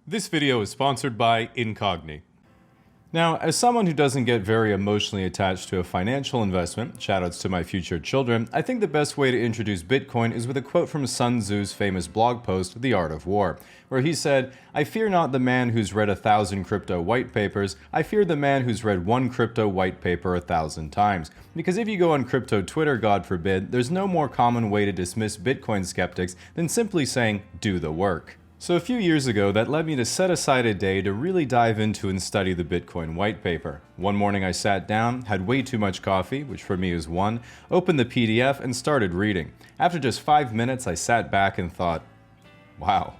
This video is sponsored by Incogni. Now, as someone who doesn't get very emotionally attached to a financial investment, shoutouts to my future children, I think the best way to introduce Bitcoin is with a quote from Sun Tzu's famous blog post, The Art of War, where he said, "I fear not the man who's read 1,000 crypto white papers, I fear the man who's read one crypto white paper 1,000 times. Because if you go on crypto Twitter, God forbid, there's no more common way to dismiss Bitcoin skeptics than simply saying, do the work." So a few years ago, that led me to set aside a day to really dive into and study the Bitcoin white paper. One morning I sat down, had way too much coffee, which for me is one, opened the PDF and started reading. After just 5 minutes, I sat back and thought, wow.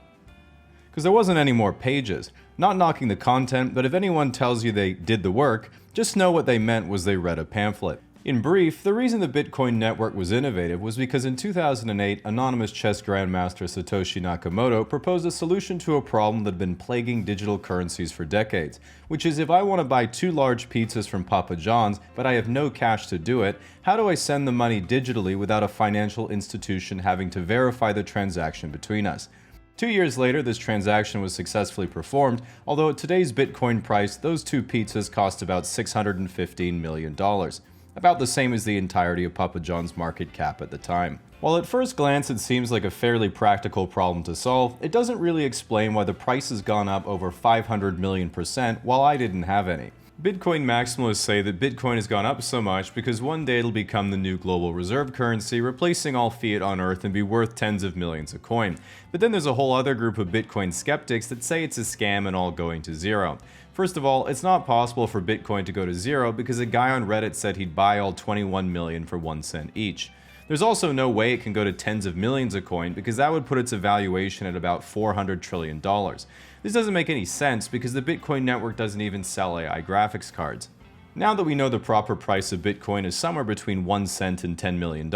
Because there wasn't any more pages. Not knocking the content, but if anyone tells you they did the work, just know what they meant was they read a pamphlet. In brief, the reason the Bitcoin network was innovative was because in 2008, anonymous chess grandmaster Satoshi Nakamoto proposed a solution to a problem that had been plaguing digital currencies for decades, which is if I want to buy 2 large pizzas from Papa John's, but I have no cash to do it, how do I send the money digitally without a financial institution having to verify the transaction between us? 2 years later, this transaction was successfully performed, although at today's Bitcoin price, those 2 pizzas cost about $615 million. About the same as the entirety of Papa John's market cap at the time. While at first glance it seems like a fairly practical problem to solve, it doesn't really explain why the price has gone up over 500 million% while I didn't have any. Bitcoin maximalists say that Bitcoin has gone up so much because one day it'll become the new global reserve currency, replacing all fiat on Earth and be worth tens of millions a coin. But then there's a whole other group of Bitcoin skeptics that say it's a scam and all going to zero. First of all, it's not possible for Bitcoin to go to zero because a guy on Reddit said he'd buy all 21 million for 1 cent each. There's also no way it can go to tens of millions a coin because that would put its evaluation at about $400 trillion. This doesn't make any sense because the Bitcoin network doesn't even sell AI graphics cards. Now that we know the proper price of Bitcoin is somewhere between 1 cent and $10 million,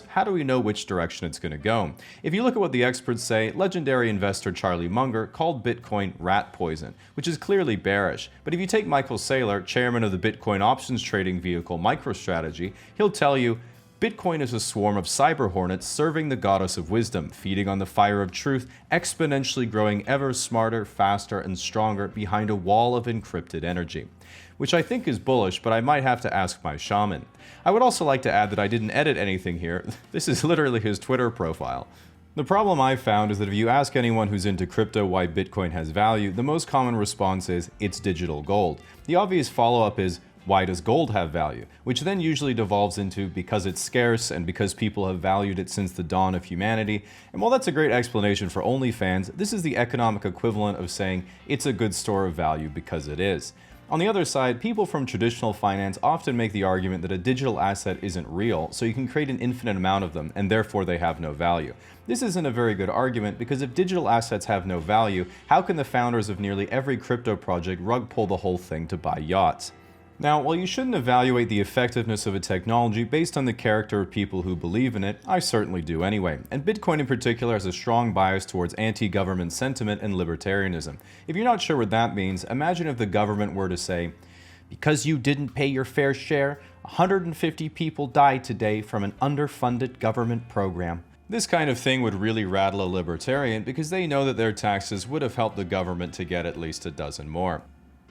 how do we know which direction it's going to go? If you look at what the experts say, legendary investor Charlie Munger called Bitcoin rat poison, which is clearly bearish. But if you take Michael Saylor, chairman of the Bitcoin options trading vehicle MicroStrategy, he'll tell you, Bitcoin is a swarm of cyber hornets serving the goddess of wisdom, feeding on the fire of truth, exponentially growing ever smarter, faster, and stronger behind a wall of encrypted energy. Which I think is bullish, but I might have to ask my shaman. I would also like to add that I didn't edit anything here. This is literally his Twitter profile. The problem I've found is that if you ask anyone who's into crypto why Bitcoin has value, the most common response is, it's digital gold. The obvious follow-up is, why does gold have value? Which then usually devolves into because it's scarce and because people have valued it since the dawn of humanity. And while that's a great explanation for OnlyFans, this is the economic equivalent of saying it's a good store of value because it is. On the other side, people from traditional finance often make the argument that a digital asset isn't real, so you can create an infinite amount of them, and therefore they have no value. This isn't a very good argument because if digital assets have no value, how can the founders of nearly every crypto project rug pull the whole thing to buy yachts? Now, while you shouldn't evaluate the effectiveness of a technology based on the character of people who believe in it, I certainly do anyway. And Bitcoin in particular has a strong bias towards anti-government sentiment and libertarianism. If you're not sure what that means, imagine if the government were to say, because you didn't pay your fair share, 150 people died today from an underfunded government program. This kind of thing would really rattle a libertarian because they know that their taxes would have helped the government to get at least a dozen more.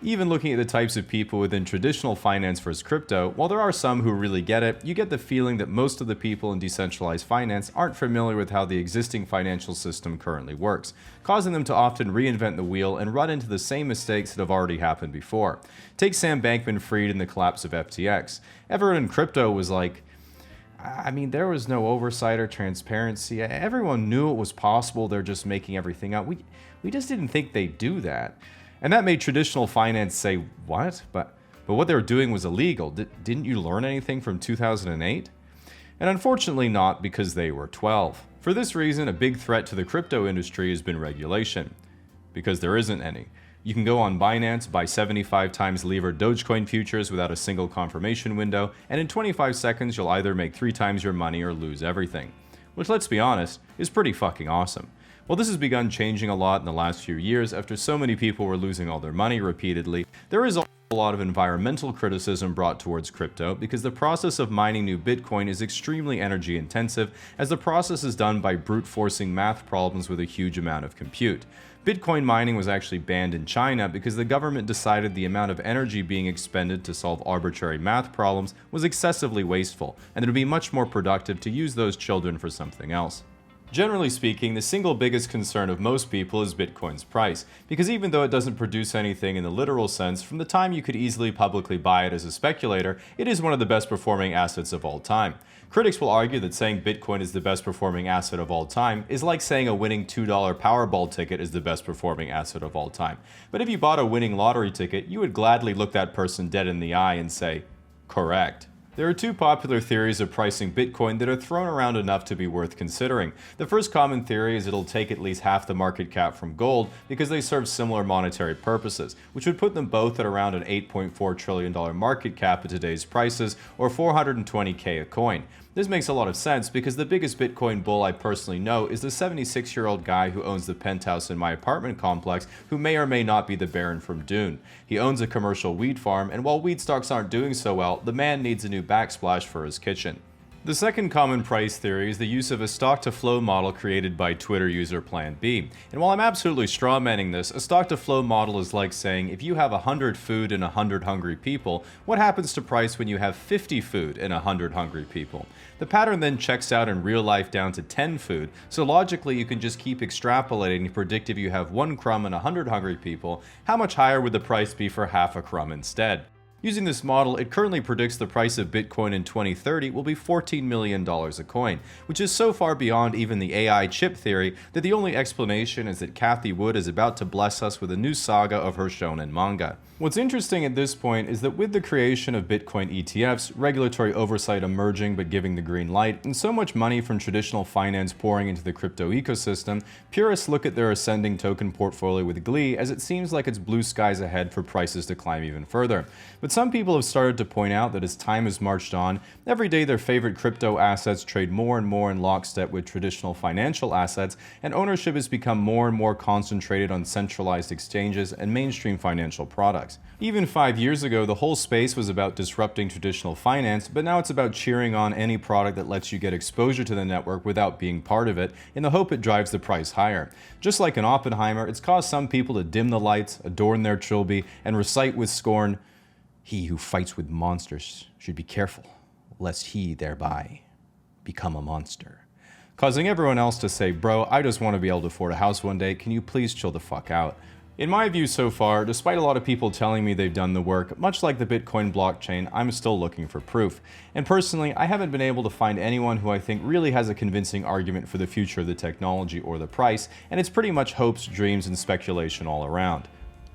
Even looking at the types of people within traditional finance versus crypto, while there are some who really get it, you get the feeling that most of the people in decentralized finance aren't familiar with how the existing financial system currently works, causing them to often reinvent the wheel and run into the same mistakes that have already happened before. Take Sam Bankman-Fried and the collapse of FTX. Everyone in crypto was like, there was no oversight or transparency. Everyone knew it was possible. They're just making everything up. We just didn't think they'd do that. And that made traditional finance say, what? But what they were doing was illegal. Didn't you learn anything from 2008? And unfortunately not, because they were 12. For this reason, a big threat to the crypto industry has been regulation. Because there isn't any. You can go on Binance, buy 75 times levered Dogecoin futures without a single confirmation window, and in 25 seconds you'll either make 3 times your money or lose everything. Which, let's be honest, is pretty fucking awesome. Well, this has begun changing a lot in the last few years after so many people were losing all their money repeatedly. There is a lot of environmental criticism brought towards crypto because the process of mining new Bitcoin is extremely energy intensive, as the process is done by brute forcing math problems with a huge amount of compute. Bitcoin mining was actually banned in China because the government decided the amount of energy being expended to solve arbitrary math problems was excessively wasteful, and it would be much more productive to use those children for something else. Generally speaking, the single biggest concern of most people is Bitcoin's price, because even though it doesn't produce anything in the literal sense, from the time you could easily publicly buy it as a speculator, it is one of the best performing assets of all time. Critics will argue that saying Bitcoin is the best performing asset of all time is like saying a winning $2 Powerball ticket is the best performing asset of all time. But if you bought a winning lottery ticket, you would gladly look that person dead in the eye and say, correct. There are two popular theories of pricing Bitcoin that are thrown around enough to be worth considering. The first common theory is it'll take at least half the market cap from gold because they serve similar monetary purposes, which would put them both at around an $8.4 trillion market cap at today's prices, or $420K a coin. This makes a lot of sense because the biggest Bitcoin bull I personally know is the 76-year-old guy who owns the penthouse in my apartment complex, who may or may not be the Baron from Dune. He owns a commercial weed farm, and while weed stocks aren't doing so well, the man needs a new backsplash for his kitchen. The second common price theory is the use of a stock-to-flow model created by Twitter user Plan B. And while I'm absolutely strawmanning this, a stock-to-flow model is like saying if you have 100 food and 100 hungry people, what happens to price when you have 50 food and 100 hungry people? The pattern then checks out in real life down to 10 food, so logically you can just keep extrapolating to predict if you have 1 crumb and 100 hungry people, how much higher would the price be for half a crumb instead? Using this model, it currently predicts the price of Bitcoin in 2030 will be $14 million a coin, which is so far beyond even the AI chip theory that the only explanation is that Cathie Wood is about to bless us with a new saga of her shonen manga. What's interesting at this point is that with the creation of Bitcoin ETFs, regulatory oversight emerging but giving the green light, and so much money from traditional finance pouring into the crypto ecosystem, purists look at their ascending token portfolio with glee, as it seems like it's blue skies ahead for prices to climb even further. But some people have started to point out that as time has marched on, every day their favorite crypto assets trade more and more in lockstep with traditional financial assets, and ownership has become more and more concentrated on centralized exchanges and mainstream financial products. Even 5 years ago, the whole space was about disrupting traditional finance, but now it's about cheering on any product that lets you get exposure to the network without being part of it, in the hope it drives the price higher. Just like in Oppenheimer, it's caused some people to dim the lights, adorn their trilby, and recite with scorn, "He who fights with monsters should be careful, lest he thereby become a monster," causing everyone else to say, "Bro, I just want to be able to afford a house one day, can you please chill the fuck out?" In my view so far, despite a lot of people telling me they've done the work, much like the Bitcoin blockchain, I'm still looking for proof. And personally, I haven't been able to find anyone who I think really has a convincing argument for the future of the technology or the price, and it's pretty much hopes, dreams, and speculation all around.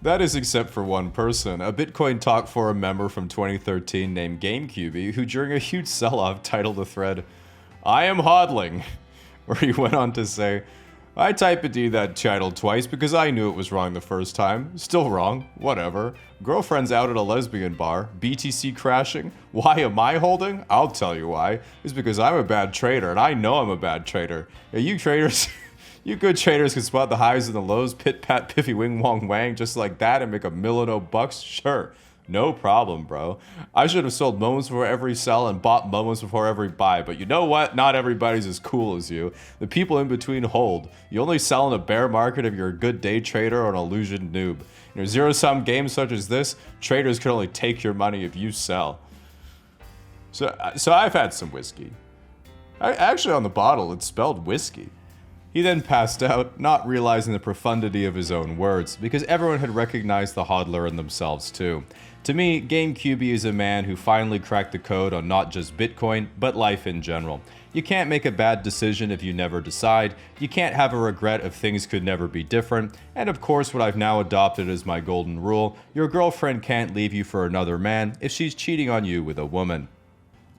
That is except for one person, a Bitcoin Talk Forum member from 2013 named GameCube, who during a huge sell-off titled the thread, "I am hodling," where he went on to say, "I typed that title twice because I knew it was wrong the first time. Still wrong. Whatever. Girlfriend's out at a lesbian bar. BTC crashing. Why am I holding? I'll tell you why. It's because I'm a bad trader, and I know I'm a bad trader. Yeah, you traders..." You good traders can spot the highs and the lows, pit-pat, piffy, wing-wong-wang, just like that and make $1 million bucks? Sure. No problem, bro. I should have sold moments before every sell and bought moments before every buy, but you know what? Not everybody's as cool as you. The people in between hold. You only sell in a bear market if you're a good day trader or an illusion noob. In a zero-sum game such as this, traders can only take your money if you sell. So I've had some whiskey. Actually, on the bottle, it's spelled whiskey. He then passed out, not realizing the profundity of his own words, because everyone had recognized the hodler in themselves too. To me, GameCube is a man who finally cracked the code on not just Bitcoin, but life in general. You can't make a bad decision if you never decide, you can't have a regret if things could never be different, and of course what I've now adopted as my golden rule, your girlfriend can't leave you for another man if she's cheating on you with a woman.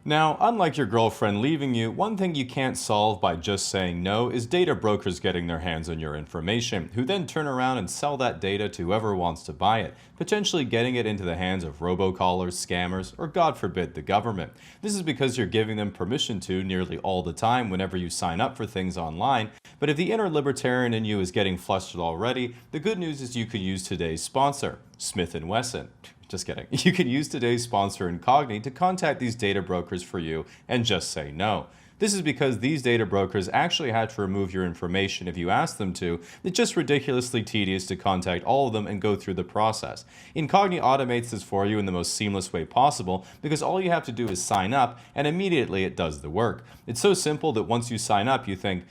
Now, unlike your girlfriend leaving you, one thing you can't solve by just saying no is data brokers getting their hands on your information, who then turn around and sell that data to whoever wants to buy it, potentially getting it into the hands of robocallers, scammers, or God forbid, the government. This is because you're giving them permission to nearly all the time whenever you sign up for things online, but if the inner libertarian in you is getting flustered already, the good news is you could use today's sponsor, Smith & Wesson. Just kidding. You can use today's sponsor Incogni to contact these data brokers for you and just say no. This is because these data brokers actually had to remove your information if you asked them to. It's just ridiculously tedious to contact all of them and go through the process. Incogni automates this for you in the most seamless way possible because all you have to do is sign up and immediately it does the work. It's so simple that once you sign up, you think,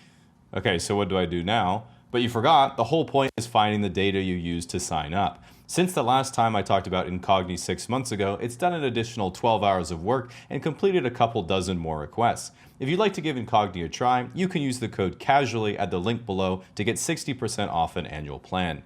okay, so what do I do now? But you forgot the whole point is finding the data you used to sign up. Since the last time I talked about Incogni 6 months ago, it's done an additional 12 hours of work and completed a couple dozen more requests. If you'd like to give Incogni a try, you can use the code CASUALLY at the link below to get 60% off an annual plan.